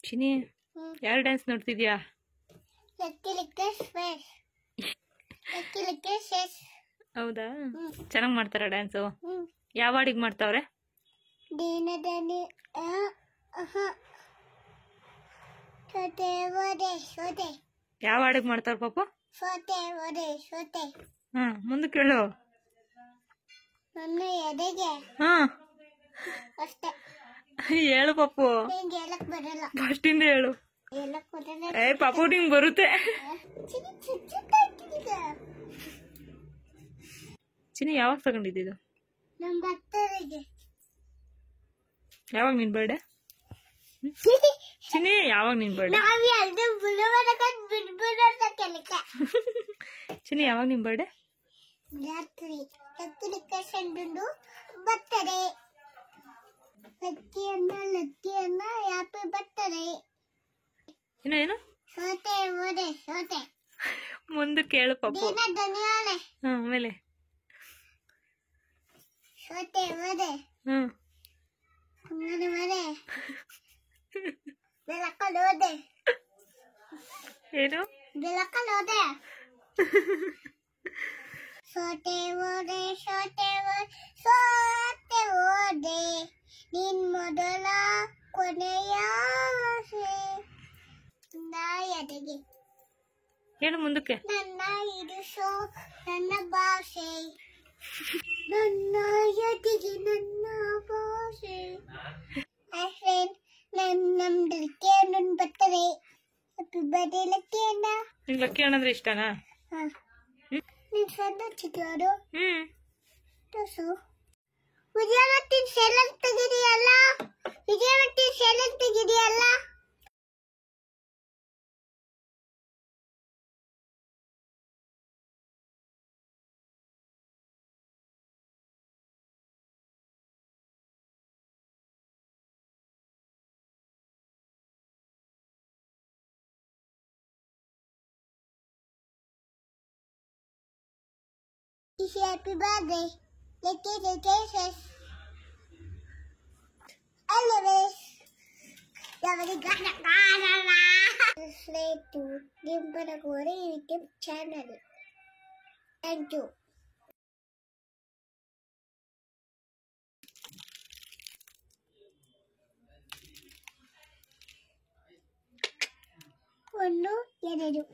ಚಿನಿ ಯಾರು ಡ್ಯಾನ್ಸ್ ನೋಡ್ತಿದ್ಯಾ? ಹೌದಾ, ಚೆನ್ನಾಗಿ ಮಾಡ್ತಾರ ಡ್ಯಾನ್ಸು? ಯಾವ ಹಾಡಿಗೆ ಮಾಡ್ತಾವ್ರೆ? ಯಾವ ಹಾಡಿಗೆ ಮಾಡ್ತಾವ್ರ ಪಾಪು? ಮುಂದಕ್ಕೆ ಹೇಳು. ಹಾ ಹೇಳು ಪಾಪು, ಫಸ್ಟಿಂದ ಹೇಳು. ಪಾಪು ನಿಂಗೆ ಬರುತ್ತೆ. ಚಿನಿ ಯಾವಾಗ ತಗೊಂಡಿದ್ದು? ಯಾವಾಗ ನಿನ್ ಬರ್ಡೇ? ಚಿನಿ ಯಾವಾಗ ನಿನ್ ಬರ್ಡೇ? ಚಿನಿ ಯಾವಾಗ ನಿನ್ ಬರ್ಡೇ? ಏನು ಮುಂದಕ್ಕೆ ಹೇಳು ಪಾಪು. ಆಮೇಲೆ ಏನು ನಿನ್ ಮೊದಲ ಕೊನೆಯ ಹೇಳು ಮುಂದಕ್ಕೆ. ನನ್ನ ಇರಿಸೋ ನನ್ನ ಭಾಷೆ, ನನ್ನ ಜೊತೆಗೆ ನನ್ನ ಭಾಷೆ. ನಮ್ದು ಲಕ್ಕಿ ಅಣ್ಣ ಬರ್ತಾರೆ. ಹ್ಯಾಪಿ ಬರ್ಡೇ ಲಕ್ಕಿ ಅಣ್ಣ. ನಿಂಗೆ ಲಕ್ಕಿ ಅಣ್ಣ ಅಂದ್ರೆ ಇಷ್ಟನಾ? ನಿನ್ ಫ್ರೆಂಡ್ ಹಚ್ಚಿದ್ರು ತೋರ್ಸು. ವಿಜಯವತ್ತಿನ ಸೇಲಂಗ್ ತೆಗಿದೆಯಲ್ಲ, ವಿಜಯವತ್ತಿನ ಸೇಲಂಗ್ ತೆಗಿದೆಯಲ್ಲ. Happy birthday. Kisses. I love it. Subscribe to Dimpanagori YouTube channel. Thank you. One, two,